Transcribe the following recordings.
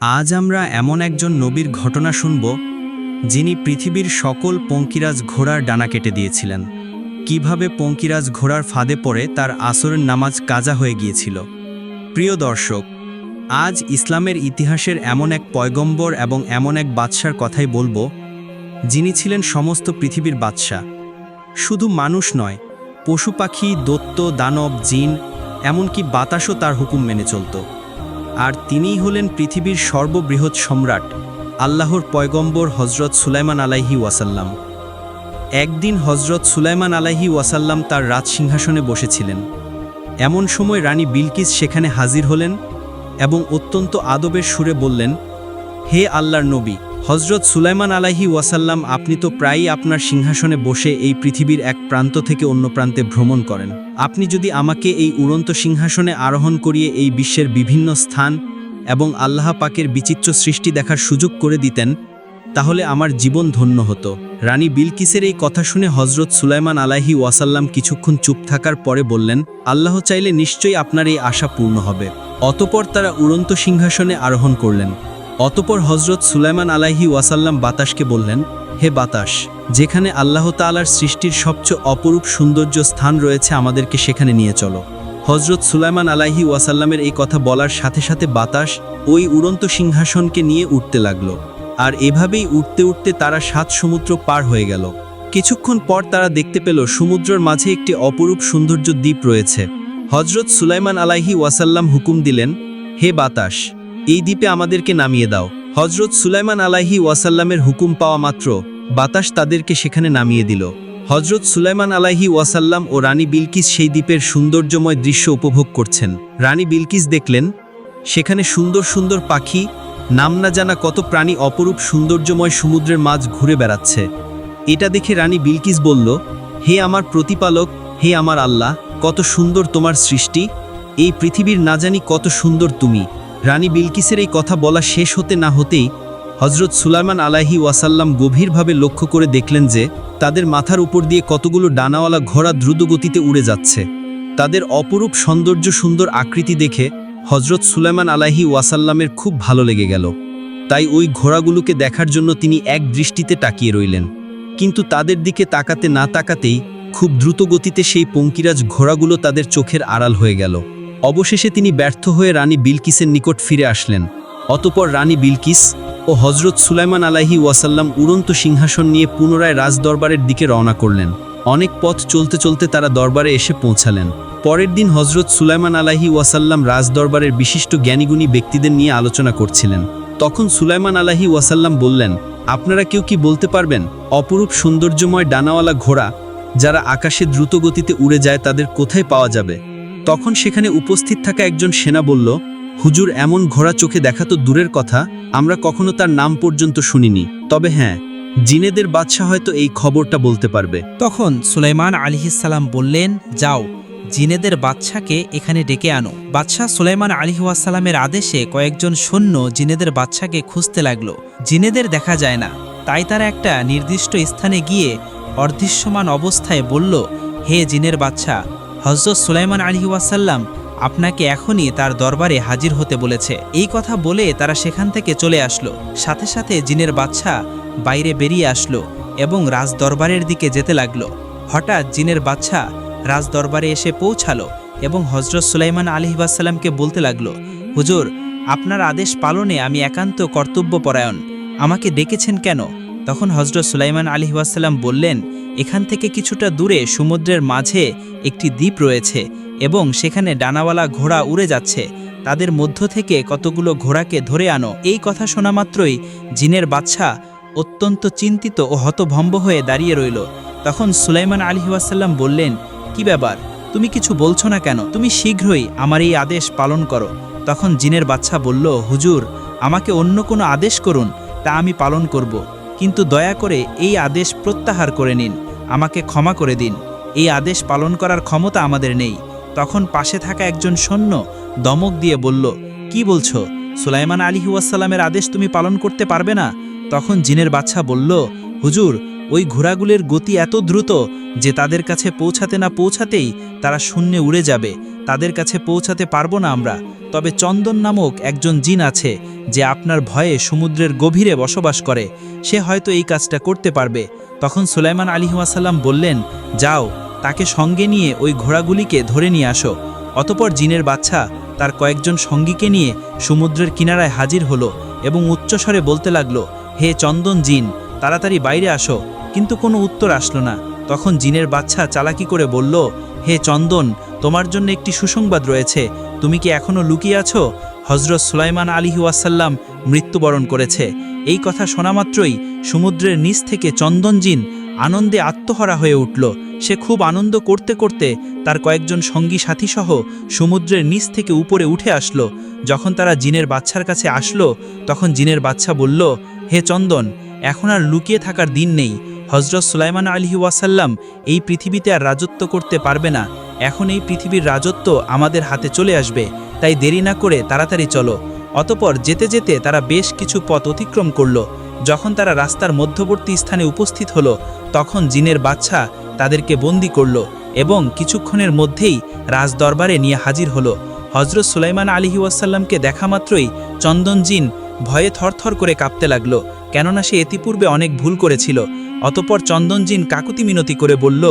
আজ আমরা এমন একজন নবীর ঘটনা শুনব যিনি পৃথিবীর সকল পঙ্কিরাজ ঘোড়ার ডানা কেটে দিয়েছিলেন। কিভাবে পঙ্কিরাজ ঘোড়ার ফাঁদে পড়ে তার আসরের নামাজ কাজা হয়ে গিয়েছিল। প্রিয় দর্শক, আজ ইসলামের ইতিহাসের এমন এক পয়গম্বর এবং এমন এক বাদশার কথাই বলবো, যিনি ছিলেন সমস্ত পৃথিবীর বাদশা। শুধু মানুষ নয়, পশু পাখি, দৈত্য, দানব, জিন, এমনকি বাতাসও তার হুকুম মেনে চলত। আর তিনিই হলেন পৃথিবীর সর্ববৃহৎ সম্রাট, আল্লাহর পয়গম্বর হজরত সুলাইমান আলাইহি ওয়াসাল্লাম। একদিন হজরত সুলাইমান আলাইহি ওয়াসাল্লাম তার রাজসিংহাসনে বসেছিলেন। এমন সময় রানী বিলকিস সেখানে হাজির হলেন এবং অত্যন্ত আদবের সুরে বললেন, হে আল্লাহর নবী হজরত সুলাইমান আলাইহি ওয়াসাল্লাম, আপনি তো প্রায়ই আপনার সিংহাসনে বসে এই পৃথিবীর এক প্রান্ত থেকে অন্য প্রান্তে ভ্রমণ করেন। আপনি যদি আমাকে এই উড়ন্ত সিংহাসনে আরোহণ করিয়ে এই বিশ্বের বিভিন্ন স্থান এবং আল্লাহ পাকের বিচিত্র সৃষ্টি দেখার সুযোগ করে দিতেন, তাহলে আমার জীবন ধন্য হতো। রানী বিলকিসের এই কথা শুনে হজরত সুলাইমান আলাইহি ওয়াসাল্লাম কিছুক্ষণ চুপ থাকার পরে বললেন, আল্লাহ চাইলে নিশ্চয়ই আপনার এই আশা পূর্ণ হবে। অতপর তারা উড়ন্ত সিংহাসনে আরোহণ করলেন। অতপর হজরত সুলাইমান আলাইহি ওয়াসাল্লাম বাতাসকে বললেন, হে বাতাস, যেখানে আল্লাহ তাআলার সৃষ্টির সবচেয়ে অপরূপ সৌন্দর্য স্থান রয়েছে, আমাদেরকে সেখানে নিয়ে চলো। হজরত সুলাইমান আলাইহি ওয়াসাল্লামের এই কথা বলার সাথে সাথে বাতাস ওই উড়ন্ত সিংহাসনকে নিয়ে উঠতে লাগলো। আর এভাবেই উঠতে উঠতে তারা 7 সমুদ্র পার হয়ে গেল। কিছুক্ষণ পর তারা দেখতে পেল সমুদ্রের মাঝে একটি অপরূপ সৌন্দর্য দ্বীপ রয়েছে। হজরত সুলাইমান আলাইহি ওয়াসাল্লাম হুকুম দিলেন, হে বাতাস, এই দ্বীপে আমাদেরকে নামিয়ে দাও। হজরত সুলাইমান আলাইহি ওয়াসাল্লামের হুকুম পাওয়া মাত্র বাতাস তাদেরকে সেখানে নামিয়ে দিল। হজরত সুলাইমান আলাইহি ওয়াসাল্লাম ও রানী বিলকিস সেই দ্বীপের সৌন্দর্যময় দৃশ্য উপভোগ করছেন। রানী বিলকিস দেখলেন সেখানে সুন্দর সুন্দর পাখি, নাম না জানা কত প্রাণী অপরূপ সৌন্দর্যময় সমুদ্রের মাঝ ঘুরে বেড়াচ্ছে। এটা দেখে রানী বিলকিস বলল, হে আমার প্রতিপালক, হে আমার আল্লাহ, কত সুন্দর তোমার সৃষ্টি, এই পৃথিবীর না জানি কত সুন্দর তুমি। রানী বিলকিসের এই কথা বলা শেষ হতে না হতেই হজরত সুলাইমান আলাইহি ওয়াসাল্লাম গভীরভাবে লক্ষ্য করে দেখলেন যে তাদের মাথার উপর দিয়ে কতগুলো ডানাওয়ালা ঘোড়া দ্রুতগতিতে উড়ে যাচ্ছে। তাদের অপরূপ সৌন্দর্য, সুন্দর আকৃতি দেখে হজরত সুলাইমান আলাইহি ওয়াসাল্লামের খুব ভালো লেগে গেল। তাই ওই ঘোড়াগুলোকে দেখার জন্য তিনি এক দৃষ্টিতে তাকিয়ে রইলেন। কিন্তু তাদের দিকে তাকাতে না তাকাতেই খুব দ্রুত গতিতে সেই পঙ্কিরাজ ঘোড়াগুলো তাদের চোখের আড়াল হয়ে গেল। অবশেষে তিনি ব্যর্থ হয়ে রানী বিলকিসের নিকট ফিরে আসলেন। অতপর রানী বিলকিস ও হজরত সুলাইমান আলাইহি ওয়াসাল্লাম উড়ন্ত সিংহাসন নিয়ে পুনরায় রাজদরবারের দিকে রওনা করলেন। অনেক পথ চলতে চলতে তারা দরবারে এসে পৌঁছালেন। পরের দিন হজরত সুলাইমান আলাইহি ওয়াসাল্লাম রাজদরবারের বিশিষ্ট জ্ঞানীগুণী ব্যক্তিদের নিয়ে আলোচনা করছিলেন। তখন সুলাইমান আলাইহি ওয়াসাল্লাম বললেন, আপনারা কেউ কি বলতে পারবেন অপরূপ সৌন্দর্যময় ডানাওয়ালা ঘোড়া যারা আকাশে দ্রুত গতিতে উড়ে যায় তাদের কোথায় পাওয়া যাবে? তখন সেখানে উপস্থিত থাকা একজন সেনা বলল, হুজুর, এমন ঘোড়া চোখে দেখা তো দূরের কথা, আমরা কখনো তার নাম পর্যন্ত শুনিনি। তবে হ্যাঁ, জিনেদের বাদশা হয়তো এই খবরটা বলতে পারবে। তখন সুলাইমান আলাইহিসসালাম বললেন, যাও, জিনেদের বাদশাকে এখানে ডেকে আনো। বাদশাহ সুলাইমান আলাইহিসসালামের আদেশে কয়েকজন সৈন্য জিনেদের বাদশাকে খুঁজতে লাগলো। জিনেদের দেখা যায় না, তাই তারা একটা নির্দিষ্ট স্থানে গিয়ে অদৃশ্যমান অবস্থায় বলল, হে জিনের বাদশা, হযরত সুলাইমান আলাইহিসসালাম আপনাকে এখনই তার দরবারে হাজির হতে বলেছে। এই কথা বলে তারা সেখান থেকে চলে আসলো। সাথে সাথে জিনের বাদশা বাইরে বেরিয়ে আসলো এবং রাজদরবারের দিকে যেতে লাগলো। হঠাৎ জিনের বাদশা রাজদরবারে এসে পৌঁছালো এবং হযরত সুলাইমান আলাইহিসসালামকে বলতে লাগলো, হুজুর, আপনার আদেশ পালনে আমি একান্ত কর্তব্যপরায়ণ, আমাকে ডেকেছেন কেন? তখন হযরত সুলাইমান আলাইহিসসালাম বললেন, এখান থেকে কিছুটা দূরে সমুদ্রের মাঝে একটি দ্বীপ রয়েছে এবং সেখানে ডানাওয়ালা ঘোড়া উড়ে যাচ্ছে, তাদের মধ্য থেকে কতগুলো ঘোড়াকে ধরে আনো। এই কথা শোনা মাত্রই জিনের বাদশা অত্যন্ত চিন্তিত ও হতভম্ব হয়ে দাঁড়িয়ে রইল। তখন সুলাইমান আলাইহিসসালাম বললেন, কি ব্যাপার, তুমি কিছু বলছো না কেন? তুমি শীঘ্রই আমার এই আদেশ পালন করো। তখন জিনের বাদশা বলল, হুজুর, আমাকে অন্য কোনো আদেশ করুন, তা আমি পালন করব, কিন্তু দয়া করে এই আদেশ প্রত্যাহার করে নিন, আমাকে ক্ষমা করে দিন, এই আদেশ পালন করার ক্ষমতা আমাদের নেই। তখন পাশে থাকা একজন সৈন্য দমক দিয়ে বলল, কি বলছো? সুলাইমান আলাইহিসসালামের আদেশ তুমি পালন করতে পারবে না? তখন জিনের বাদশা বলল, হুজুর, ওই ঘোড়াগুলির গতি এত দ্রুত যে তাদের কাছে পৌঁছাতে না পৌঁছাতেই তারা শূন্যে উড়ে যাবে, তাদের কাছে পৌঁছাতে পারবো না আমরা। তবে চন্দন নামক একজন জিন আছে, যে আপনার ভয়ে সমুদ্রের গভীরে বসবাস করে, সে হয়তো এই কাজটা করতে পারবে। তখন সুলাইমান আলাইহিসসালাম বললেন, যাও, তাকে সঙ্গে নিয়ে ওই ঘোড়াগুলিকে ধরে নিয়ে আসো। অতপর জিনের বাচ্চা তার কয়েকজন সঙ্গীকে নিয়ে সমুদ্রের কিনারায় হাজির হলো এবং উচ্চস্বরে বলতে লাগলো, হে চন্দন জিন, তাড়াতাড়ি বাইরে আসো। কিন্তু কোনো উত্তর আসলো না। তখন জিনের বাচ্চা চালাকি করে বলল, হে চন্দন, তোমার জন্য একটি সুসংবাদ রয়েছে। তুমি কি এখনও লুকিয়ে আছো? হজরত সুলাইমান আলাইহিসসালাম মৃত্যুবরণ করেছে। এই কথা শোনামাত্রই সমুদ্রের নিচ থেকে চন্দন জিন আনন্দে আত্মহারা হয়ে উঠল। সে খুব আনন্দ করতে করতে তার কয়েকজন সঙ্গী সাথীসহ সমুদ্রের নিচ থেকে উপরে উঠে আসলো। যখন তারা জিনের বাচ্চার কাছে আসলো, তখন জিনের বাচ্চা বলল, হে চন্দন, এখন আর লুকিয়ে থাকার দিন নেই। হজরত সুলাইমান আলাইহিসসালাম এই পৃথিবীতে আর রাজত্ব করতে পারবে না। এখন এই পৃথিবীর রাজত্ব আমাদের হাতে চলে আসবে, তাই দেরি না করে তাড়াতাড়ি চলো। অতপর যেতে যেতে তারা বেশ কিছু পথ অতিক্রম করল। যখন তারা রাস্তার মধ্যবর্তী স্থানে উপস্থিত হলো, তখন জিনের বাচ্চা তাদেরকে বন্দি করল এবং কিছুক্ষণের মধ্যেই রাজদরবারে নিয়ে হাজির হলো। হজরত সুলাইমান আলাইহিসসালামকে দেখা মাত্রই চন্দন জিন ভয়ে থরথর করে কাঁপতে লাগলো, কেননা সে ইতিপূর্বে অনেক ভুল করেছিল। অতপর চন্দন জিন কাকুতি মিনতি করে বলল,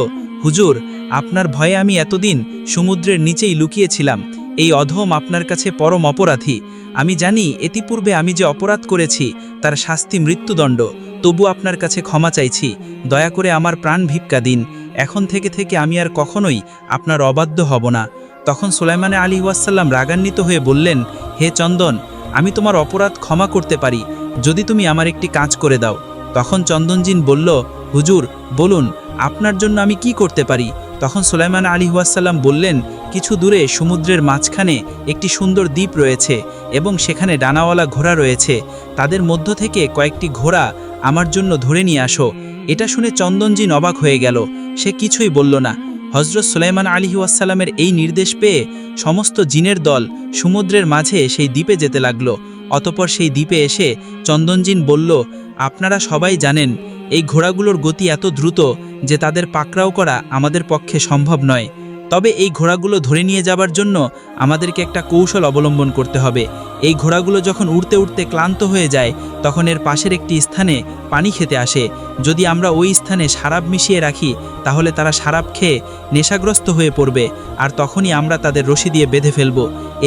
হুজুর, আপনার ভয়ে আমি এতদিন সমুদ্রের নিচেই লুকিয়েছিলাম। এই অধম আপনার কাছে পরম অপরাধী। আমি জানি ইতিপূর্বে আমি যে অপরাধ করেছি তার শাস্তি মৃত্যুদণ্ড, তবু আপনার কাছে ক্ষমা চাইছি। দয়া করে আমার প্রাণ ভিক্ষা দিন। এখন থেকে আমি আর কখনোই আপনার অবাধ্য হব না। তখন সুলাইমান আলাইহিসসালাম রাগান্বিত হয়ে বললেন, হে চন্দন, আমি তোমার অপরাধ ক্ষমা করতে পারি যদি তুমি আমার একটি কাজ করে দাও। তখন চন্দনজিন বলল, হুজুর, বলুন, আপনার জন্য আমি কি করতে পারি? তখন সুলাইমান আলাইহিসসালাম বললেন, কিছু দূরে সমুদ্রের মাঝখানে একটি সুন্দর দ্বীপ রয়েছে এবং সেখানে ডানাওয়ালা ঘোড়া রয়েছে। তাদের মধ্য থেকে কয়েকটি ঘোড়া আমার জন্য ধরে নিয়ে আসো। এটা শুনে চন্দনজিন অবাক হয়ে গেল। সে কিছুই বলল না। হজরত সুলাইমান আলাইহিসসালামের এই নির্দেশ পেয়ে সমস্ত জিনের দল সমুদ্রের মাঝে সেই দ্বীপে যেতে লাগলো। অতপর সেই দ্বীপে এসে চন্দনজিন বলল, আপনারা সবাই জানেন এই ঘোড়াগুলোর গতি এত দ্রুত যে তাদের পাকড়াও করা আমাদের পক্ষে সম্ভব নয়। তবে এই ঘোড়াগুলো ধরে নিয়ে যাবার জন্য আমাদেরকে একটা কৌশল অবলম্বন করতে হবে। এই ঘোড়াগুলো যখন উড়তে উড়তে ক্লান্ত হয়ে যায়, তখন এর পাশের একটি স্থানে পানি খেতে আসে। যদি আমরা ওই স্থানে শারাব মিশিয়ে রাখি, তাহলে তারা শারাব খেয়ে নেশাগ্রস্ত হয়ে পড়বে, আর তখনই আমরা তাদের রশি দিয়ে বেঁধে ফেলব।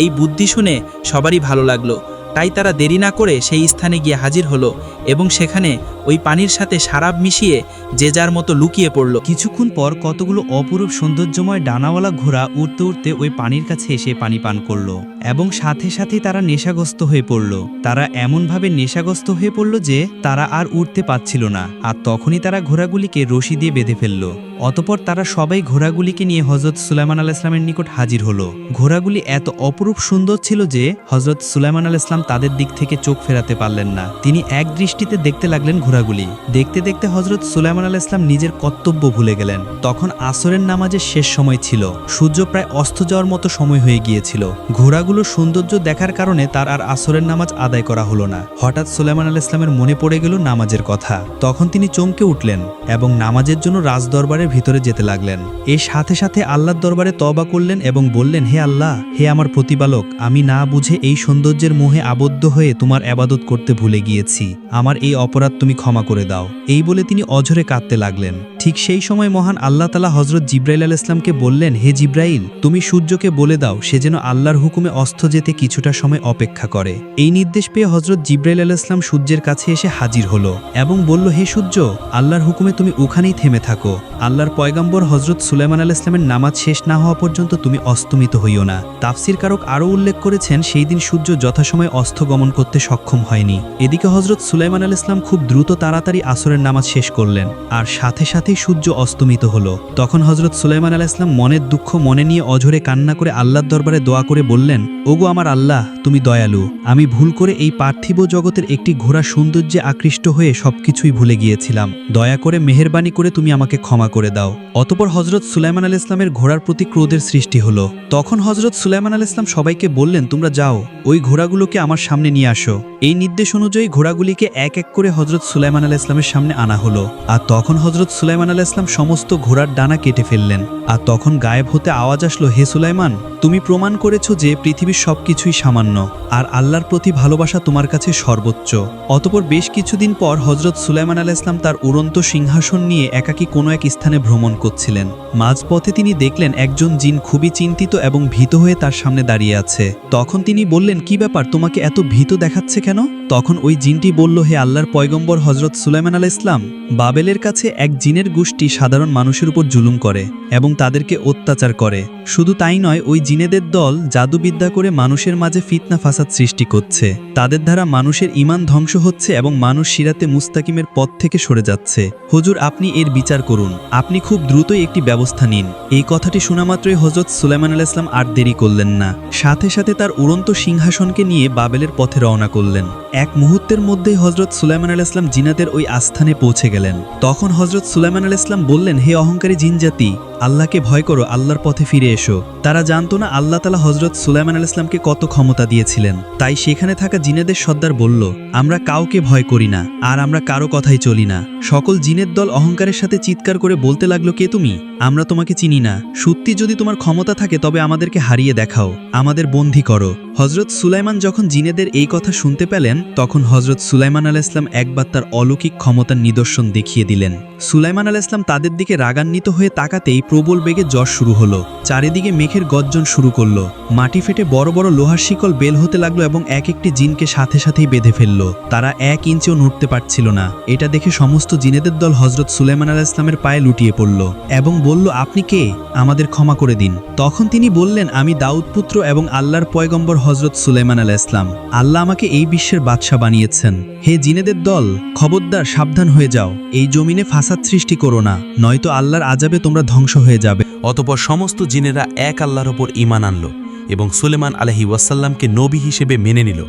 এই বুদ্ধি শুনে সবারই ভালো লাগলো। তাই তারা দেরি না করে সেই স্থানে গিয়ে হাজির হলো এবং সেখানে ওই পানির সাথে শারাব মিশিয়ে যে যার মতো লুকিয়ে পড়ল। কিছুক্ষণ পর কতগুলো অপরূপ সৌন্দর্যময় ডানাওয়ালা ঘোড়া উড়তে উড়তে ওই পানির কাছে এসে পানি পান করল এবং সাথে সাথেই তারা নেশাগ্রস্ত হয়ে পড়ল। তারা এমনভাবে নেশাগ্রস্ত হয়ে পড়ল যে তারা আর উঠতে পারছিল না, আর তখনই তারা ঘোড়াগুলিকে রশি দিয়ে বেঁধে ফেলল। অতপর তারা সবাই ঘোড়াগুলিকে নিয়ে হজরত সুলাইমান আলাইহিসসালামের নিকট হাজির হলো। ঘোড়াগুলি এত অপরূপ সুন্দর ছিল যে হজরত সুলাইমান আলাইহিসসালাম তাদের দিক থেকে চোখ ফেরাতে পারলেন না। তিনি এক দৃষ্টিতে দেখতে লাগলেন ঘোড়াগুলি। দেখতে দেখতে হজরত সুলাইমান আলাইহিসসালাম নিজের কর্তব্য ভুলে গেলেন। তখন আসরের নামাজের শেষ সময় ছিল। সূর্য প্রায় অস্ত যাওয়ার মতো সময় হয়ে গিয়েছিল। ঘোড়াগুলোর সৌন্দর্য দেখার কারণে তার আর আসরের নামাজ আদায় করা হলো না। হঠাৎ সুলাইমান আলাইহিসসালামের মনে পড়ে গেল নামাজের কথা। তখন তিনি চমকে উঠলেন এবং নামাজের জন্য রাজদরবারের ভিতরে যেতে লাগলেন। এর সাথে সাথে আল্লাহর দরবারে তওবা করলেন এবং বললেন, হে আল্লাহ, হে আমার প্রতিপালক, আমি না বুঝে এই সৌন্দর্যের মোহে আবদ্ধ হয়ে তোমার ইবাদত করতে ভুলে গিয়েছি। আমার এই অপরাধ তুমি ক্ষমা করে দাও। এই বলে তিনি অঝরে কাঁদতে লাগলেন। ঠিক সেই সময় মহান আল্লাহ তাআলা হযরত জিবরাইল আলাইহিস সালামকে বললেন, হে জিবরাইল, তুমি সূর্যকে বলে দাও সে যেন আল্লাহর হুকুমে অস্ত যেতে কিছুটা সময় অপেক্ষা করে। এই নির্দেশ পেয়ে হযরত জিবরাইল আলাইহিস সালাম সূর্যের কাছে এসে হাজির হলো এবং বলল, হে সূর্য, আল্লাহর হুকুমে তুমি ওখানেই থেমে থাকো। আল্লাহর পয়গম্বর হযরত সুলাইমান আলাইহিস সালামের নামাজ শেষ না হওয়া পর্যন্ত তুমি অস্তমিত হইও না। তাফসীর কারক আরও উল্লেখ করেছেন, সেই দিন সূর্য যথাসময়ে অস্ত গমন করতে সক্ষম হয়নি। এদিকে হযরত সুলাইমান আলাইহিস সালাম খুব দ্রুত তাড়াতাড়ি আসরের নামাজ শেষ করলেন, আর সাথে সাথেই সূর্য অস্তমিত হলো। তখন হযরত সুলাইমান আলাইহিস সালাম মনের দুঃখ মনে নিয়ে অঝরে কান্না করে আল্লাহর দরবারে দোয়া করে বললেন, ওগো আমার আল্লাহ, তুমি দয়ালু। আমি ভুল করে এই পার্থিব জগতের একটি ঘোড়া সৌন্দর্যে আকৃষ্ট হয়ে সবকিছুই ভুলে গিয়েছিলাম। দয়া করে মেহেরবানি করে তুমি আমাকে ক্ষমা করে দাও। অতঃপর হযরত সুলাইমান আলাইহিস সালামের ঘোড়ার প্রতি ক্রোধের সৃষ্টি হলো। তখন হযরত সুলাইমান আলাইহিস সালাম সবাইকে বললেন, তোমরা যাও, ওই ঘোড়াগুলোকে আমার সামনে নিয়ে আসো। এই নির্দেশ অনুযায়ী ঘোড়াগুলিকে এক এক করে হযরত সুলাইমান আলাইহিস সালামের সামনে আনা হলো। আর তখন হযরত সুলাইমান সুলাইমান আলাইহিস সালাম সমস্ত ঘোড়ার ডানা কেটে ফেললেন। আর তখন গায়েব হতে আওয়াজ আসলো, হে সুলাইমান, তুমি প্রমাণ করেছো যে পৃথিবীর সবকিছুই সামান্য, আর আল্লাহর প্রতি ভালোবাসা তোমার কাছে সর্বোচ্চ। অতঃপর বেশ কিছুদিন পর হযরত সুলাইমান আলাইহিস সালাম তার উড়ন্ত সিংহাসন নিয়ে একাকী কোনো এক স্থানে ভ্রমণ করছিলেন। মাঝপথে তিনি দেখলেন একজন জিন খুবই চিন্তিত এবং ভীত হয়ে তার সামনে দাঁড়িয়ে আছে। তখন তিনি বললেন, কি ব্যাপার, তোমাকে এত ভীত দেখাচ্ছে কেন? তখন ওই জিনটি বলল, হে আল্লাহর পয়গম্বর হযরত সুলাইমান আলাইহিস সালাম, বাবেলের কাছে এক জিনের গোষ্ঠী সাধারণ মানুষের উপর জুলুম করে এবং তাদেরকে অত্যাচার করে। শুধু তাই নয়, ওই জিনেদের দল জাদুবিদ্যা করে মানুষের মাঝে ফিতনা ফাসাদ সৃষ্টি করছে। তাদের দ্বারা মানুষের ঈমান ধ্বংস হচ্ছে এবং মানুষ সিরাতে মুস্তাকিমের পথ থেকে সরে যাচ্ছে। হুজুর, আপনি এর বিচার করুন, আপনি খুব দ্রুতই একটি ব্যবস্থা নিন। এই কথাটি শোনা মাত্রই হযরত সুলাইমান আলাইহিস সালাম আর দেরি করলেন না, সাথে সাথে তার উড়ন্ত সিংহাসনকে নিয়ে বাবেলের পথে রওনা করলেন। এক মুহূর্তের মধ্যেই হযরত সুলাইমান আলাইহিস সালাম জিনাদের ওই আস্থানে পৌঁছে গেলেন। তখন হযরত সুলাইমান আলাইহিস সালাম বললেন, হে অহংকারী জিনজাতি, আল্লাহকে ভয় করো, আল্লাহর পথে ফিরে এসো। তারা জানতো না আল্লাহ তাআলা হযরত সুলাইমান আলাইহিস সালামকে কত ক্ষমতা দিয়েছিলেন। তাই সেখানে থাকা জিনেদের সর্দার বলল, আমরা কাউকে ভয় করি না, আর আমরা কারো কথাই চলি না। সকল জিনের দল অহংকারের সাথে চিৎকার করে বলতে লাগলো, কে তুমি? আমরা তোমাকে চিনি না। সত্যি যদি তোমার ক্ষমতা থাকে তবে আমাদেরকে হারিয়ে দেখাও, আমাদের বন্দী করো। হযরত সুলাইমান যখন জিনেদের এই কথা শুনতে পেলেন, তখন হযরত সুলাইমান আলাইহিস সালাম একবার তার অলৌকিক ক্ষমতার নিদর্শন দেখিয়ে দিলেন। সুলাইমান আলাইহিস সালাম তাদের দিকে রাগান্বিত হয়ে তাকাতেই প্রবল বেগে ঝড় শুরু হলো। চারিদিকে মেঘের গর্জন শুরু করলো। মাটি ফেটে বড় বড় লোহার শিকল বেল হতে লাগলো এবং এক একটি জিনকে সাথে সাথেই বেঁধে ফেললো। তারা 1 ইঞ্চিও নড়তে পারছিল না। এটা দেখে সমস্ত জিনেদের দল হযরত সুলাইমান আলাইহিস সালামের পায়ে লুটিয়ে পড়ল এবং বলল, আপনি কে? আমাদের ক্ষমা করে দিন। তখন তিনি বললেন, আমি দাউদ পুত্র এবং আল্লাহর পয়গম্বর হযরত সুলাইমান আলাইহিস সালাম। আল্লাহ আমাকে এই বিশ্বের বাদশা বানিয়েছেন। হে জিনেদের দল, খবরদার, সাবধান হয়ে যাও। এই জমিনে ফাসাদ সৃষ্টি করো না, নয়তো আল্লাহর আযাবে তোমরা ধ্বংস হয়ে যাবে। অতঃপর সমস্ত জিনেরা এক আল্লাহর ওপর ঈমান আনল এবং সুলেমান আলাইহি ওয়াসাল্লামকে নবী হিসেবে মেনে নিল।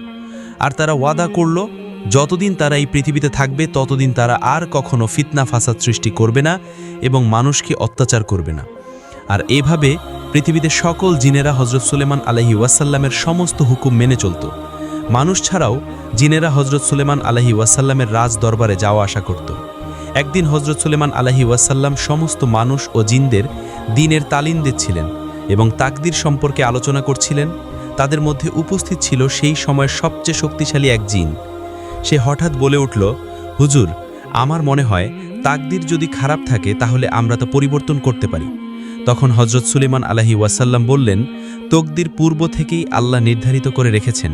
আর তারা ওয়াদা করল, যতদিন তারা এই পৃথিবীতে থাকবে ততদিন তারা আর কখনো ফিতনা ফাসাদ সৃষ্টি করবে না এবং মানুষকে অত্যাচার করবে না। আর এভাবে পৃথিবীতে সকল জিনেরা হযরত সুলেমান আলাইহি ওয়াসাল্লামের সমস্ত হুকুম মেনে চলত। মানুষ ছাড়াও জিনেরা হযরত সুলেমান আলাইহি ওয়াসাল্লামের রাজ দরবারে যাওয়া আসা করত। একদিন হযরত সুলেমান আলাইহি ওয়াসাল্লাম সমস্ত মানুষ ও জিনদের দ্বীনের তালিম দিচ্ছিলেন এবং তাকদীর সম্পর্কে আলোচনা করছিলেন। তাদের মধ্যে উপস্থিত ছিল সেই সময়ের সবচেয়ে শক্তিশালী এক জিন। সে হঠাৎ বলে উঠল, হুজুর, আমার মনে হয় তাকদীর যদি খারাপ থাকে তাহলে আমরা তা পরিবর্তন করতে পারি। তখন হযরত সুলেমান আলাইহি ওয়াসাল্লাম বললেন, তকদীর পূর্ব থেকেই আল্লাহ নির্ধারিত করে রেখেছেন।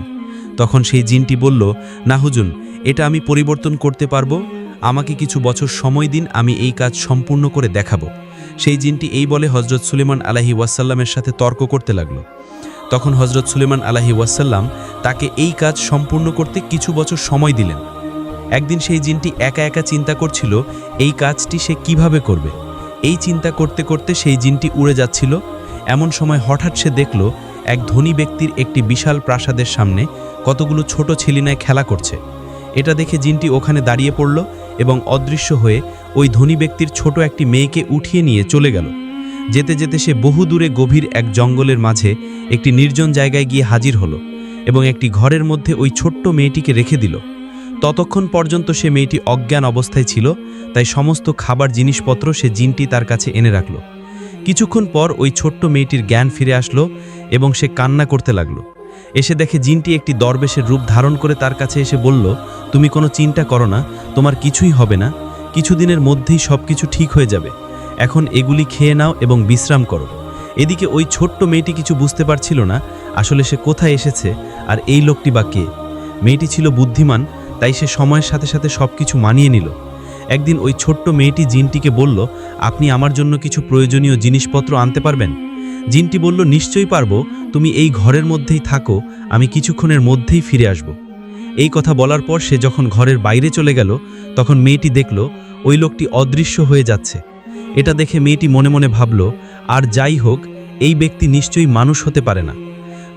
তখন সেই জিনটি বলল, না হুজুর, এটা আমি পরিবর্তন করতে পারবো, আমাকে কিছু বছর সময় দিন, আমি এই কাজ সম্পূর্ণ করে দেখাবো। সেই জিনটি এই বলে হযরত সুলেমান আলাইহি ওয়াসাল্লামের সাথে তর্ক করতে লাগলো। তখন হযরত সুলেমান আলাইহি ওয়াসাল্লাম তাকে এই কাজ সম্পূর্ণ করতে কিছু বছর সময় দিলেন। একদিন সেই জিনটি একা একা চিন্তা করছিল এই কাজটি সে কিভাবে করবে। এই চিন্তা করতে করতে সেই জিনটি উড়ে যাচ্ছিল। এমন সময় হঠাৎ সে দেখল এক ধনী ব্যক্তির একটি বিশাল প্রাসাদের সামনে কতগুলো ছোট ছেলিনায় খেলা করছে। এটা দেখে জিনটি ওখানে দাঁড়িয়ে পড়ল এবং অদৃশ্য হয়ে ওই ধনী ব্যক্তির ছোট একটি মেয়েকে উঠিয়ে নিয়ে চলে গেল। যেতে যেতে সে বহু দূরে গভীর এক জঙ্গলের মাঝে একটি নির্জন জায়গায় গিয়ে হাজির হলো এবং একটি ঘরের মধ্যে ওই ছোট্ট মেয়েটিকে রেখে দিল। ততক্ষণ পর্যন্ত সে মেয়েটি অজ্ঞান অবস্থায় ছিল, তাই সমস্ত খাবার জিনিসপত্র সে জিনটি তার কাছে এনে রাখল। কিছুক্ষণ পর ওই ছোট্ট মেয়েটির জ্ঞান ফিরে আসলো এবং সে কান্না করতে লাগলো। এসে দেখে জিনটি একটি দরবেশের রূপ ধারণ করে তার কাছে এসে বলল, তুমি কোনো চিন্তা করো না, তোমার কিছুই হবে না, কিছুদিনের মধ্যেই সব কিছু ঠিক হয়ে যাবে। এখন এগুলি খেয়ে নাও এবং বিশ্রাম করো। এদিকে ওই ছোট্ট মেয়েটি কিছু বুঝতে পারছিল না আসলে সে কোথায় এসেছে আর এই লোকটি বা কে। মেয়েটি ছিল বুদ্ধিমান, তাই সে সময়ের সাথে সাথে সব কিছু মানিয়ে নিল। একদিন ওই ছোট্ট মেয়েটি জিনটিকে বলল, আপনি আমার জন্য কিছু প্রয়োজনীয় জিনিসপত্র আনতে পারবেন? জিনটি বলল, নিশ্চয়ই পারবো, তুমি এই ঘরের মধ্যেই থাকো, আমি কিছুক্ষণের মধ্যেই ফিরে আসব। এই কথা বলার পর সে যখন ঘরের বাইরে চলে গেল, তখন মেয়েটি দেখল ওই লোকটি অদৃশ্য হয়ে যাচ্ছে। এটা দেখে মেয়েটি মনে মনে ভাবল, আর যাই হোক, এই ব্যক্তি নিশ্চয়ই মানুষ হতে পারে না।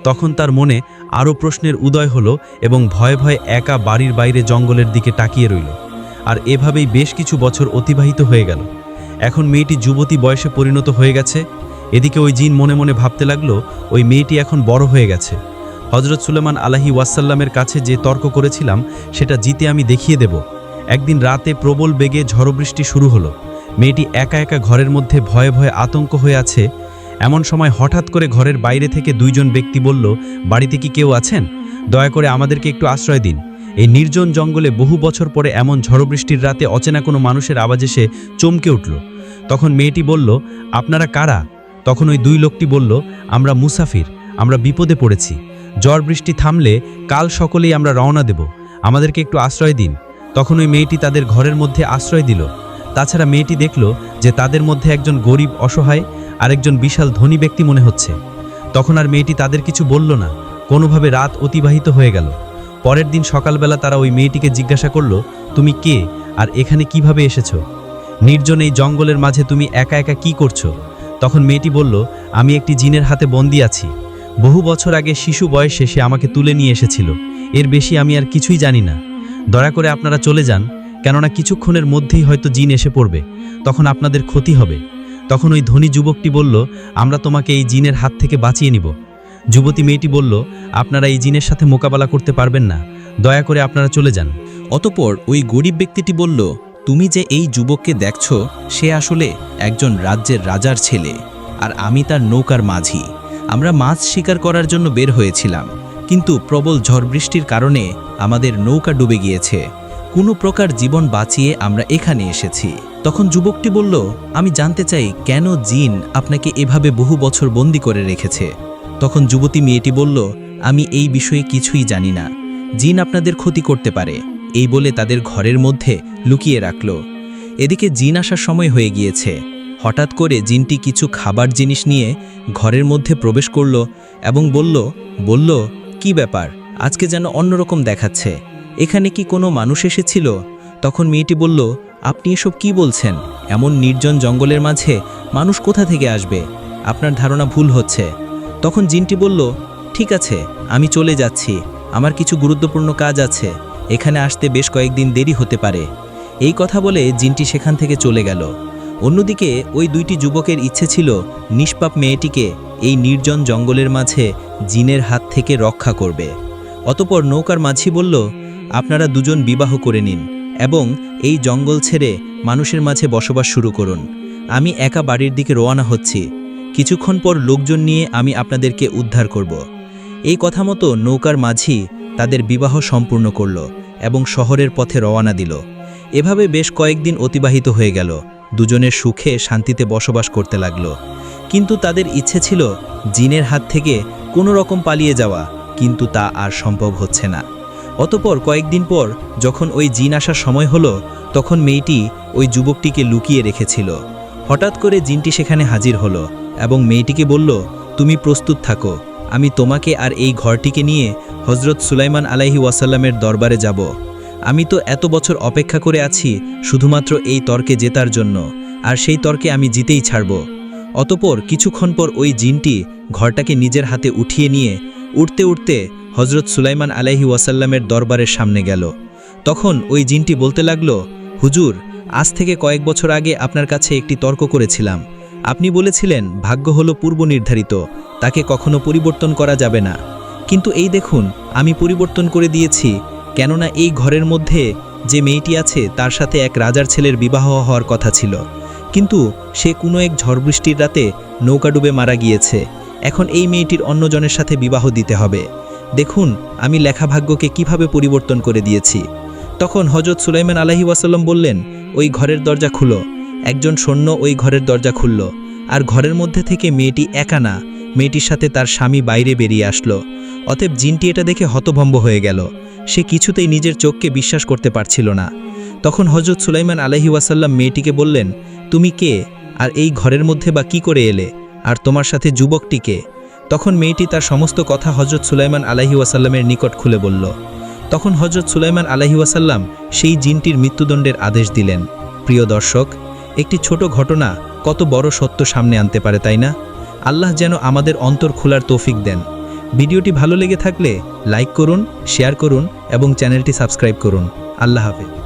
তখন তার মনে আরও প্রশ্নের উদয় হলো এবং ভয়ে ভয়ে একা বাড়ির বাইরে জঙ্গলের দিকে তাকিয়ে রইল। আর এভাবেই বেশ কিছু বছর অতিবাহিত হয়ে গেল। এখন মেয়েটি যুবতী বয়সে পরিণত হয়ে গেছে। এদিকে ওই জিন মনে মনে ভাবতে লাগলো, ওই মেয়েটি এখন বড় হয়ে গেছে। হযরত সুলেমান আলাইহি ওয়াসাল্লামের কাছে যে তর্ক করেছিলাম সেটা জিতে আমি দেখিয়ে দেব। একদিন রাতে প্রবল বেগে ঝড়বৃষ্টি শুরু হলো। মেয়েটি একা একা ঘরের মধ্যে ভয়ে ভয়ে আতঙ্ক হয়ে আছে। এমন সময় হঠাৎ করে ঘরের বাইরে থেকে দুইজন ব্যক্তি বলল, বাড়িতে কি কেউ আছেন? দয়া করে আমাদেরকে একটু আশ্রয় দিন। এই নির্জন জঙ্গলে বহু বছর পরে এমন ঝড় বৃষ্টির রাতে অচেনা কোনো মানুষের আওয়াজে সে চমকে উঠল। তখন মেয়েটি বলল, আপনারা কারা? তখন ওই দুই লোকটি বলল, আমরা মুসাফির, আমরা বিপদে পড়েছি। ঝড় বৃষ্টি থামলে কাল সকলেই আমরা রওনা দেব, আমাদেরকে একটু আশ্রয় দিন। তখন ওই মেয়েটি তাদের ঘরের মধ্যে আশ্রয় দিল। তাছাড়া মেয়েটি দেখল যে তাদের মধ্যে একজন গরিব অসহায় আর একজন বিশাল ধনী ব্যক্তি মনে হচ্ছে। তখন আর মেয়েটি তাদের কিছু বলল না, কোনোভাবে রাত অতিবাহিত হয়ে গেল। পরের দিন সকালবেলা তারা ওই মেয়েটিকে জিজ্ঞাসা করল, তুমি কে আর এখানে কিভাবে এসেছো? নির্জন এই জঙ্গলের মাঝে তুমি একা একা কি করছো? তখন মেয়েটি বলল, আমি একটি জিনের হাতে বন্দী আছি। বহু বছর আগে শিশু বয়সে সে আমাকে তুলে নিয়ে এসেছিল, এর বেশি আমি আর কিছুই জানি না। দয়া করে আপনারা চলে যান, কেননা কিছুক্ষণের মধ্যেই হয়তো জিন এসে পড়বে, তখন আপনাদের ক্ষতি হবে। তখন ওই ধনী যুবকটি বলল, আমরা তোমাকে এই জিনের হাত থেকে বাঁচিয়ে নিব। যুবতী মেয়েটি বলল, আপনারা এই জিনের সাথে মোকাবেলা করতে পারবেন না, দয়া করে আপনারা চলে যান। অতঃপর ওই গরিব ব্যক্তিটি বলল, তুমি যে এই যুবককে দেখছ সে আসলে একজন রাজ্যের রাজার ছেলে, আর আমি তার নৌকার মাঝি। আমরা মাছ শিকার করার জন্য বের হয়েছিলাম, কিন্তু প্রবল ঝড় বৃষ্টির কারণে আমাদের নৌকা ডুবে গিয়েছে। কোনো প্রকার জীবন বাঁচিয়ে আমরা এখানে এসেছি। তখন যুবকটি বলল, আমি জানতে চাই কেন জিন আপনাকে এভাবে বহু বছর বন্দি করে রেখেছে? তখন যুবতী মেয়েটি বলল, আমি এই বিষয়ে কিছুই জানি না, জিন আপনাদের ক্ষতি করতে পারে, এই বলে তাদের ঘরের মধ্যে লুকিয়ে রাখল। এদিকে জিন আসার সময় হয়ে গিয়েছে। হঠাৎ করে জিনটি কিছু খাবার জিনিস নিয়ে ঘরের মধ্যে প্রবেশ করল এবং বলল, কি ব্যাপার, আজকে যেন অন্যরকম দেখাচ্ছে, এখানে কি কোনো মানুষ এসেছিল? তখন মেয়েটি বলল, আপনি এসব কি বলছেন? এমন নির্জন জঙ্গলের মাঝে মানুষ কোথা থেকে আসবে? আপনার ধারণা ভুল হচ্ছে। তখন জিনটি বলল, ঠিক আছে, আমি চলে যাচ্ছি, আমার কিছু গুরুত্বপূর্ণ কাজ আছে, এখানে আসতে বেশ কয়েকদিন দেরি হতে পারে। এই কথা বলে জিনটি সেখান থেকে চলে গেল। অন্যদিকে ওই দুইটি যুবকের ইচ্ছে ছিল নিষ্পাপ মেয়েটিকে এই নির্জন জঙ্গলের মাঝে জিনের হাত থেকে রক্ষা করবে। অতঃপর নৌকার মাঝি বলল, আপনারা দুজন বিবাহ করে নিন এবং এই জঙ্গল ছেড়ে মানুষের মাঝে বসবাস শুরু করুন। আমি একা বাড়ির দিকে রওনা হচ্ছি, কিছুক্ষণ পর লোকজন নিয়ে আমি আপনাদেরকে উদ্ধার করব। এই কথা মতো নৌকার মাঝি তাদের বিবাহ সম্পূর্ণ করল এবং শহরের পথে রওনা দিল। এভাবে বেশ কয়েকদিন অতিবাহিত হয়ে গেল। দুজনের সুখে শান্তিতে বসবাস করতে লাগলো। কিন্তু তাদের ইচ্ছে ছিল জিনের হাত থেকে কোনো রকম পালিয়ে যাওয়া, কিন্তু তা আর সম্ভব হচ্ছে না। অতঃপর কয়েকদিন পর যখন ওই জিন আসার সময় হলো, তখন মেয়েটি ওই যুবকটিকে লুকিয়ে রেখেছিল। হঠাৎ করে জিনটি সেখানে হাজির হলো এবং মেয়েটিকে বলল, তুমি প্রস্তুত থাকো, আমি তোমাকে আর এই ঘরটিকে নিয়ে হজরত সুলাইমান আলাইহি ওয়াসাল্লামের দরবারে যাব। আমি তো এত বছর অপেক্ষা করে আছি শুধুমাত্র এই তর্কে জেতার জন্য, আর সেই তর্কে আমি জিতেই ছাড়ব। অতঃপর কিছুক্ষণ পর ওই জিনটি ঘরটাকে নিজের হাতে উঠিয়ে নিয়ে উঠতে উঠতে হজরত সুলাইমান আলাইহি ওয়াসাল্লামের দরবারের সামনে গেল। তখন ওই জিনটি বলতে লাগলো, হুজুর, আজ থেকে কয়েক বছর আগে আপনার কাছে একটি তর্ক করেছিলাম। আপনি বলেছিলেন ভাগ্য হলো পূর্ব নির্ধারিত, তাকে কখনো পরিবর্তন করা যাবে না। কিন্তু এই দেখুন, আমি পরিবর্তন করে দিয়েছি, কেননা এই ঘরের মধ্যে যে মেয়েটি আছে তার সাথে এক রাজার ছেলের বিবাহ হওয়ার কথা ছিল, কিন্তু সে কোনো এক ঝড় বৃষ্টির রাতে নৌকা ডুবে মারা গিয়েছে। এখন এই মেয়েটির অন্যজনের সাথে বিবাহ দিতে হবে। দেখুন আমি লেখা ভাগ্যকে কিভাবে পরিবর্তন করে দিয়েছি। তখন হজরত সুলাইমান আলাইহি ওয়াসাল্লাম বললেন, ওই ঘরের দরজা খুলো। একজন সৈন্য ওই ঘরের দরজা খুলল, আর ঘরের মধ্যে থেকে মেয়েটি একা না, মেয়েটির সাথে তার স্বামী বাইরে বেরিয়ে আসলো। অতএব জিনটি এটা দেখে হতভম্ব হয়ে গেল, সে কিছুতেই নিজের চোখকে বিশ্বাস করতে পারছিল না। তখন হজরত সুলাইমান আলাইহি ওয়াসাল্লাম মেয়েটিকে বললেন, তুমি কে, আর এই ঘরের মধ্যে বা কি করে এলে, আর তোমার সাথে যুবকটিকে? তখন মেয়েটি তার সমস্ত কথা হজরত সুলাইমান আলাইহি ওয়াসাল্লামের নিকট খুলে বলল। তখন হজরত সুলাইমান আলাইহি ওয়াসাল্লাম সেই জিনটির মৃত্যুদণ্ডের আদেশ দিলেন। প্রিয় দর্শক, একটি ছোট ঘটনা কত বড় সত্য সামনে আনতে পারে, তাই না? আল্লাহ যেন আমাদের অন্তর খোলার তৌফিক দেন। ভিডিওটি ভালো লেগে থাকলে লাইক করুন, শেয়ার করুন এবং চ্যানেলটি সাবস্ক্রাইব করুন। আল্লাহ হাফেজ।